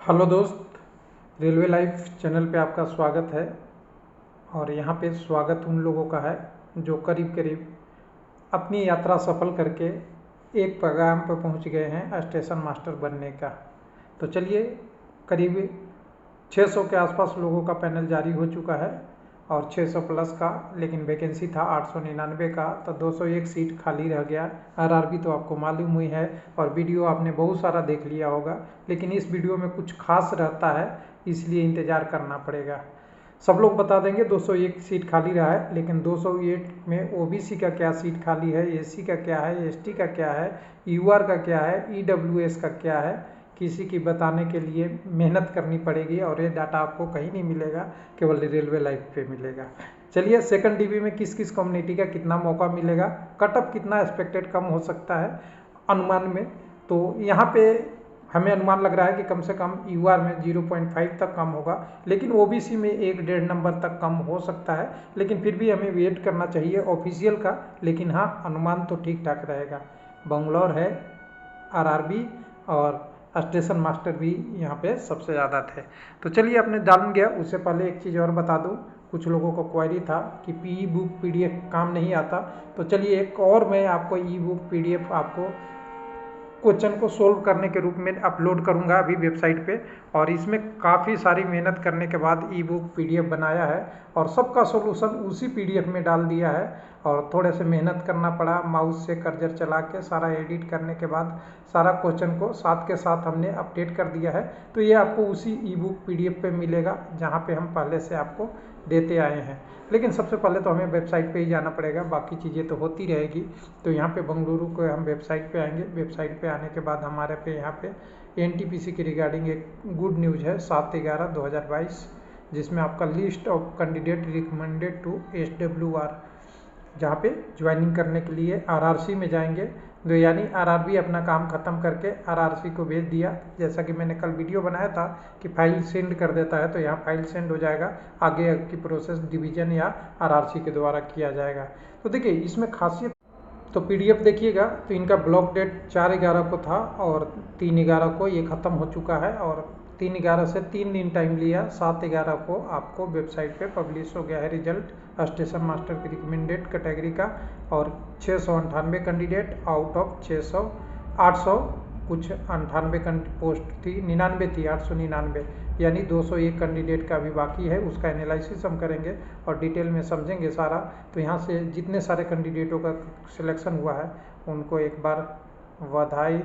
Hello दोस्त, railway life channel पे आपका स्वागत है। और यहाँ पे स्वागत उन लोगों का है जो करीब करीब अपनी यात्रा सफल करके एक पैगाम पर पहुँच गए हैं स्टेशन मास्टर बनने का। तो चलिए, करीब 600 के आसपास लोगों का पैनल जारी हो चुका है और 600 प्लस का, लेकिन वैकेंसी था 899 का, तो 201 सीट खाली रह गया। आरआरबी तो आपको मालूम हुई है और वीडियो आपने बहुत सारा देख लिया होगा, लेकिन इस वीडियो में कुछ खास रहता है, इसलिए इंतज़ार करना पड़ेगा। सब लोग बता देंगे 201 सीट खाली रहा है, लेकिन 201 में ओबीसी का क्या सीट खाली है, एससी का क्या है, एसटी का क्या है, यूआर का क्या है, ईडब्ल्यूएस का क्या है, किसी की बताने के लिए मेहनत करनी पड़ेगी और ये डाटा आपको कहीं नहीं मिलेगा, केवल रेलवे लाइफ पे मिलेगा। चलिए, सेकंड डीबी में किस किस कम्युनिटी का कितना मौका मिलेगा, कटअप कितना एक्सपेक्टेड कम हो सकता है अनुमान में, तो यहाँ पे हमें अनुमान लग रहा है कि कम से कम यूआर में 0.5 तक कम होगा, लेकिन ओबीसी में 1-1.5 नंबर तक कम हो सकता है। लेकिन फिर भी हमें वेट करना चाहिए ऑफिशियल का, लेकिन हाँ, अनुमान तो ठीक ठाक रहेगा। बंगलौर है, आरआरबी और स्टेशन मास्टर भी यहाँ पे सबसे ज़्यादा थे। तो चलिए, आपने जान गया। उससे पहले एक चीज़ और बता दूँ, कुछ लोगों को क्वेरी था कि ई बुक पीडीएफ काम नहीं आता, तो चलिए एक और मैं आपको ई बुक पीडीएफ आपको क्वेश्चन को सोल्व करने के रूप में अपलोड करूंगा अभी वेबसाइट पे। और इसमें काफ़ी सारी मेहनत करने के बाद ई बुक पीडीएफ बनाया है और सबका सॉल्यूशन उसी पीडीएफ में डाल दिया है। और थोड़े से मेहनत करना पड़ा, माउस से कर्सर चला के सारा एडिट करने के बाद सारा क्वेश्चन को साथ के साथ हमने अपडेट कर दिया है। तो ये आपको उसी ई बुक पीडीएफ पे मिलेगा जहाँ पे हम पहले से आपको देते आए हैं। लेकिन सबसे पहले तो हमें वेबसाइट पे ही जाना पड़ेगा, बाकी चीज़ें तो होती रहेगी। तो यहाँ पे बंगलुरु को हम वेबसाइट पे आएंगे। वेबसाइट पे आने के बाद हमारे पे यहाँ पे एनटीपीसी के रिगार्डिंग एक गुड न्यूज़ है 7/11/2022, जिसमें आपका list of candidate recommended to SWR, जहाँ पे ज्वाइनिंग करने के लिए आरआरसी में जाएंगे। तो यानी आरआरबी अपना काम खत्म करके आरआरसी को भेज दिया। जैसा कि मैंने कल वीडियो बनाया था कि फाइल सेंड कर देता है, तो यहाँ फाइल सेंड हो जाएगा, आगे की प्रोसेस डिवीजन या आरआरसी के द्वारा किया जाएगा। तो देखिए, इसमें खासियत तो पीडीएफ देखिएगा, तो इनका ब्लॉक डेट 4/11 को था और 3/11 को ये ख़त्म हो चुका है। और 3/11 से 3 दिन टाइम लिया, 7/11 को आपको वेबसाइट पे पब्लिश हो गया है रिजल्ट स्टेशन मास्टर की रिकमेंडेड कैटेगरी का। और 698 कैंडिडेट आउट ऑफ 600, 800 कुछ 98 पोस्ट थी, 99 थी, 899, यानी 201 कैंडिडेट का भी बाकी है। उसका एनालिसिस हम करेंगे और डिटेल में समझेंगे सारा। तो यहाँ से जितने सारे कैंडिडेटों का सिलेक्शन हुआ है उनको एक बार बधाई,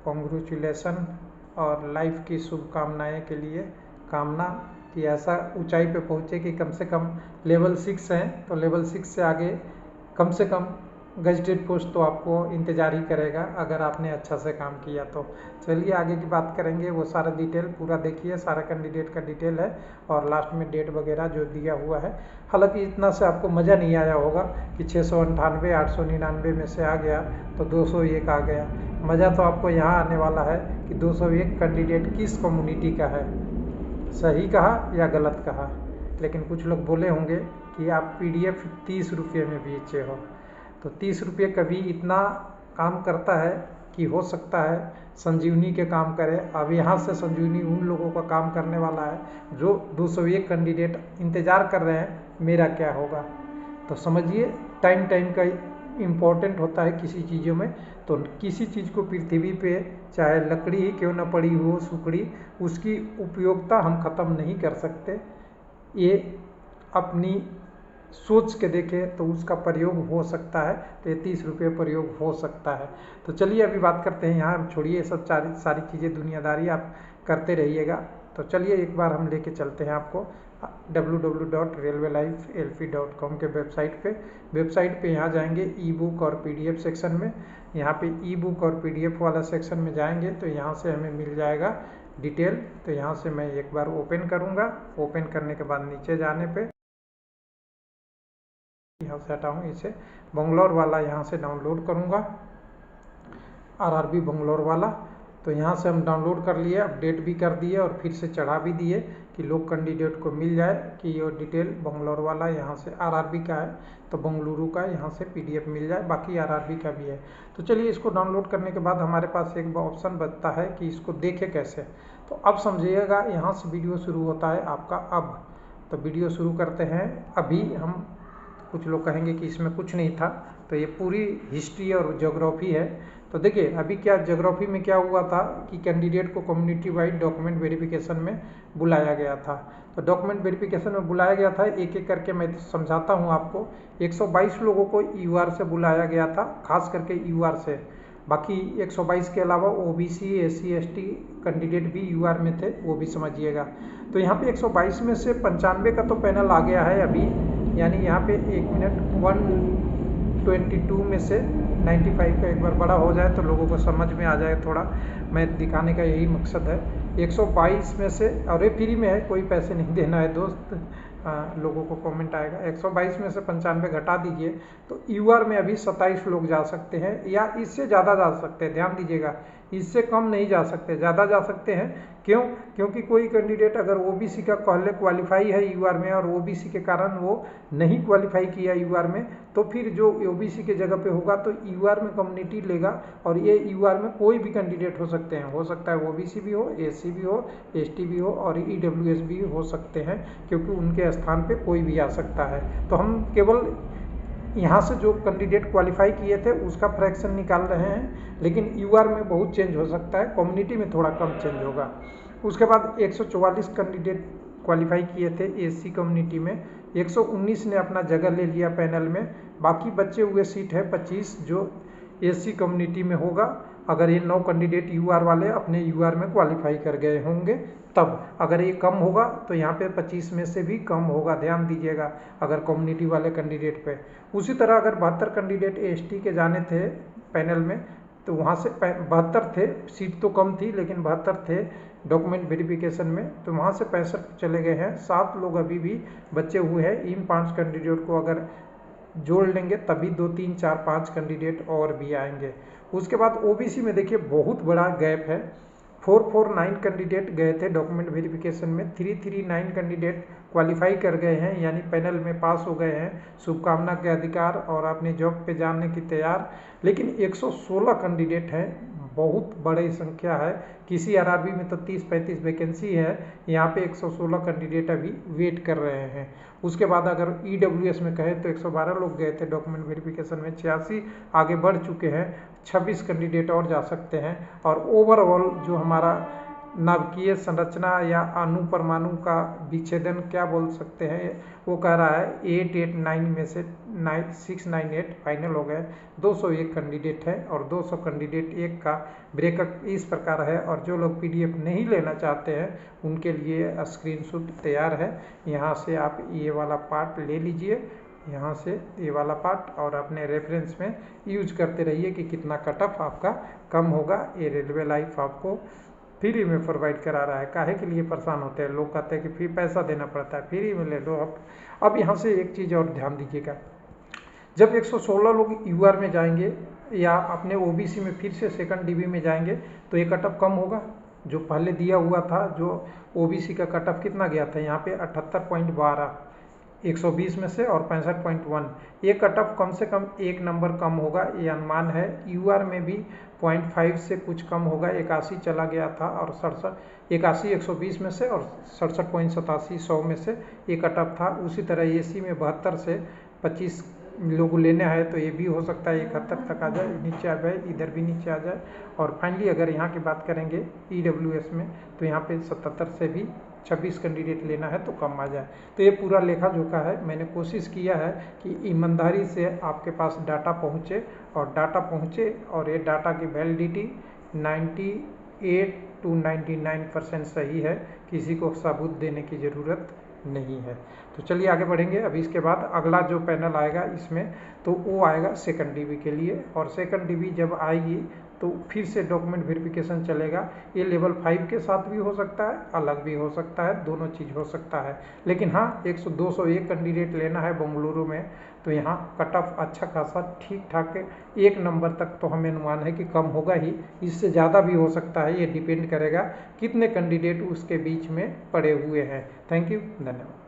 कॉन्ग्रेचुलेसन और लाइफ की शुभकामनाएं के लिए कामना कि ऐसा ऊंचाई पे पहुँचे कि कम से कम लेवल 6 हैं, तो लेवल 6 से आगे कम से कम गजटेड पोस्ट तो आपको इंतजार ही करेगा अगर आपने अच्छा से काम किया तो। चलिए आगे की बात करेंगे, वो सारा डिटेल पूरा देखिए, सारा कैंडिडेट का डिटेल है और लास्ट में डेट वगैरह जो दिया हुआ है। हालांकि इतना से आपको मज़ा नहीं आया होगा कि 698 899 में से आ गया तो 201 आ गया। मज़ा तो आपको यहाँ आने वाला है कि 201 कैंडिडेट किस कम्युनिटी का है, सही कहा या गलत कहा। लेकिन कुछ लोग बोले होंगे कि आप पीडीएफ 30 रुपये में बेचे हो, तो 30 रुपये कभी इतना काम करता है कि हो सकता है संजीवनी के काम करे। अब यहाँ से संजीवनी उन लोगों का काम करने वाला है जो 201 कैंडिडेट इंतज़ार कर रहे हैं मेरा क्या होगा। तो समझिए, टाइम टाइम का इम्पोर्टेंट होता है किसी चीज़ों में। तो किसी चीज़ को पृथ्वी पे चाहे लकड़ी ही क्यों न पड़ी हो सूखड़ी, उसकी उपयोगिता हम ख़त्म नहीं कर सकते। ये अपनी सोच के देखें तो उसका प्रयोग हो सकता है, तो ये 30 रुपये प्रयोग हो सकता है। तो चलिए अभी बात करते हैं, यहाँ छोड़िए सब सारी चीज़ें, दुनियादारी आप करते रहिएगा। तो चलिए एक बार हम लेके चलते हैं आपको www.railwaylifelp.com के वेबसाइट पे यहाँ जाएंगे ई बुक और पीडीएफ सेक्शन में। यहाँ पे ई बुक और पीडीएफ वाला सेक्शन में जाएंगे तो यहाँ से हमें मिल जाएगा डिटेल। तो यहाँ से मैं एक बार ओपन करूँगा, ओपन करने के बाद नीचे जाने पे यहाँ से हटाऊँ इसे, बंगलौर वाला यहाँ से डाउनलोड करूँगा, आरआरबी बंगलौर वाला। तो यहाँ से हम डाउनलोड कर लिए, अपडेट भी कर दिए और फिर से चढ़ा भी दिए कि लोग कैंडिडेट को मिल जाए कि ये डिटेल बंगलोर वाला यहाँ से आरआरबी का है तो बंगलुरु का यहाँ से पीडीएफ मिल जाए, बाकी आरआरबी का भी है। तो चलिए इसको डाउनलोड करने के बाद हमारे पास एक ऑप्शन बचता है कि इसको देखें कैसे। तो अब समझिएगा, यहाँ से वीडियो शुरू होता है आपका अब। तो वीडियो शुरू करते हैं। अभी हम, कुछ लोग कहेंगे कि इसमें कुछ नहीं था, तो ये पूरी हिस्ट्री और ज्योग्राफी है। तो देखिए अभी क्या ज्योग्राफी में क्या हुआ था कि कैंडिडेट को कम्युनिटी वाइड डॉक्यूमेंट वेरिफिकेशन में बुलाया गया था। तो डॉक्यूमेंट वेरिफिकेशन में बुलाया गया था, एक एक करके मैं समझाता हूँ आपको। 122 लोगों को यूआर से बुलाया गया था, खास करके यूआर से। बाकी 122 के अलावा ओबीसी, एससी, एसटी कैंडिडेट भी यूआर में थे, वो भी समझिएगा। तो यहाँ पे 122 में से 95 का तो पैनल आ गया है अभी, यानी यहाँ पे 1 मिनट 122 में से 95 का एक बार बड़ा हो जाए तो लोगों को समझ में आ जाए थोड़ा, मैं दिखाने का यही मकसद है। 122 में से, और ये फ्री में है, कोई पैसे नहीं देना है दोस्त, लोगों को कमेंट आएगा। 122 में से 95 घटा दीजिए तो यूआर में अभी 27 लोग जा सकते हैं, या इससे ज़्यादा जा सकते हैं। ध्यान दीजिएगा, इससे कम नहीं जा सकते, ज़्यादा जा सकते हैं। क्यों? क्योंकि कोई कैंडिडेट अगर ओबीसी का पहले क्वालिफाई है यूआर में और ओबीसी के कारण वो नहीं क्वालिफाई किया यूआर में, तो फिर जो ओबीसी के जगह पे होगा तो यूआर में कम्युनिटी लेगा, और ये यूआर में कोई भी कैंडिडेट हो सकते हैं। हो सकता है ओबीसी भी हो, एससी भी हो, एसटी भी हो और ईडब्ल्यूएस भी हो सकते हैं, क्योंकि उनके स्थान पे कोई भी आ सकता है। तो हम केवल यहाँ से जो कैंडिडेट क्वालिफाई किए थे उसका फ्रैक्शन निकाल रहे हैं, लेकिन यूआर में बहुत चेंज हो सकता है, कम्युनिटी में थोड़ा कम चेंज होगा। उसके बाद 144 कैंडिडेट क्वालिफाई किए थे एससी कम्युनिटी में, 119 ने अपना जगह ले लिया पैनल में। बाकी बचे हुए सीट है 25 जो एससी कम्युनिटी में होगा, अगर ये 9 कैंडिडेट यूआर वाले अपने यूआर में क्वालिफाई कर गए होंगे तब। अगर ये कम होगा तो यहाँ पे 25 में से भी कम होगा, ध्यान दीजिएगा, अगर कम्युनिटी वाले कैंडिडेट पे। उसी तरह अगर 72 कैंडिडेट एसटी के जाने थे पैनल में, तो वहाँ से 72 थे, सीट तो कम थी लेकिन 72 थे डॉक्यूमेंट वेरिफिकेशन में, तो वहाँ से 65 चले गए हैं। 7 लोग अभी भी बचे हुए हैं। इन 5 कैंडिडेट को अगर जोड़ लेंगे तभी 2, 3, 4, 5 कैंडिडेट और भी आएंगे। उसके बाद ओबीसी में देखिए बहुत बड़ा गैप है। 449 कैंडिडेट गए थे डॉक्यूमेंट वेरिफिकेशन में, 339 कैंडिडेट क्वालिफाई कर गए हैं, यानी पैनल में पास हो गए हैं, शुभकामना के अधिकार और अपने जॉब पे जाने की तैयार। लेकिन 116 कैंडिडेट हैं, बहुत बड़ी संख्या है। किसी आरआरबी में तो 30-35 वैकेंसी है, यहाँ पे 116 कैंडिडेट अभी वेट कर रहे हैं। उसके बाद अगर ईडब्ल्यूएस में कहें तो 112 लोग गए थे डॉक्यूमेंट वेरिफिकेशन में, 86 आगे बढ़ चुके हैं, 26 कैंडिडेट और जा सकते हैं। और ओवरऑल जो हमारा नाभिकीय संरचना या अणु परमाणु का विच्छेदन क्या बोल सकते हैं, वो कह रहा है 889 में से 698 फाइनल हो गए। 201 कैंडिडेट है और 200 कैंडिडेट एक का ब्रेकअप इस प्रकार है। और जो लोग पीडीएफ नहीं लेना चाहते हैं उनके लिए स्क्रीनशॉट तैयार है, यहाँ से आप ये वाला पार्ट ले लीजिए, यहाँ से ये वाला पार्ट, और अपने रेफरेंस में यूज करते रहिए कि कितना कट ऑफ आपका कम होगा। ये रेलवे लाइफ आपको फ्री में प्रोवाइड करा रहा है। काहे के लिए परेशान होते हैं लोग, कहते हैं कि फिर पैसा देना पड़ता है, फ्री में ले लो। अब यहाँ से एक चीज़ और ध्यान दीजिएगा, जब 116 लोग यूआर में जाएंगे या अपने ओबीसी में फिर से सेकंड डीबी में जाएंगे तो ये कट ऑफ कम होगा। जो पहले दिया हुआ था, जो ओबीसी का कट ऑफ कितना गया था यहाँ पे 78.12, 120 में से, और 65.1, ये कट ऑफ कम से कम 1 नंबर कम होगा, ये अनुमान है। यूआर में भी 0.5 से कुछ कम होगा, 81 चला गया था, और 81 120 में से, और 67.87 100 में से ये कट ऑफ था। उसी तरह एसी में 72 से 25 लोग लेने हैं, तो ये भी हो सकता है 71 तक आ जाए, नीचे आ जाए, इधर भी नीचे आ जाए। और फाइनली अगर यहाँ की बात करेंगे ईडब्ल्यूएस में, तो यहाँ पे 77 से भी 26 कैंडिडेट लेना है तो कम आ जाए। तो ये पूरा लेखा जोखा है, मैंने कोशिश किया है कि ईमानदारी से आपके पास डाटा पहुँचे, और डाटा पहुँचे और ये डाटा की वैलिडिटी 98 to 99% सही है, किसी को सबूत देने की ज़रूरत नहीं है। तो चलिए आगे बढ़ेंगे। अभी इसके बाद अगला जो पैनल आएगा इसमें, तो वो आएगा सेकंड डीबी के लिए। और सेकंड डीबी जब आएगी तो फिर से डॉक्यूमेंट वेरिफिकेशन चलेगा। ये लेवल 5 के साथ भी हो सकता है, अलग भी हो सकता है, दोनों चीज़ हो सकता है। लेकिन हाँ, 201 कैंडिडेट लेना है बेंगलुरु में, तो यहाँ कट ऑफ अच्छा खासा ठीक ठाक 1 नंबर तक तो हमें अनुमान है कि कम होगा ही, इससे ज़्यादा भी हो सकता है। ये डिपेंड करेगा कितने कैंडिडेट उसके बीच में पड़े हुए हैं। थैंक यू, धन्यवाद।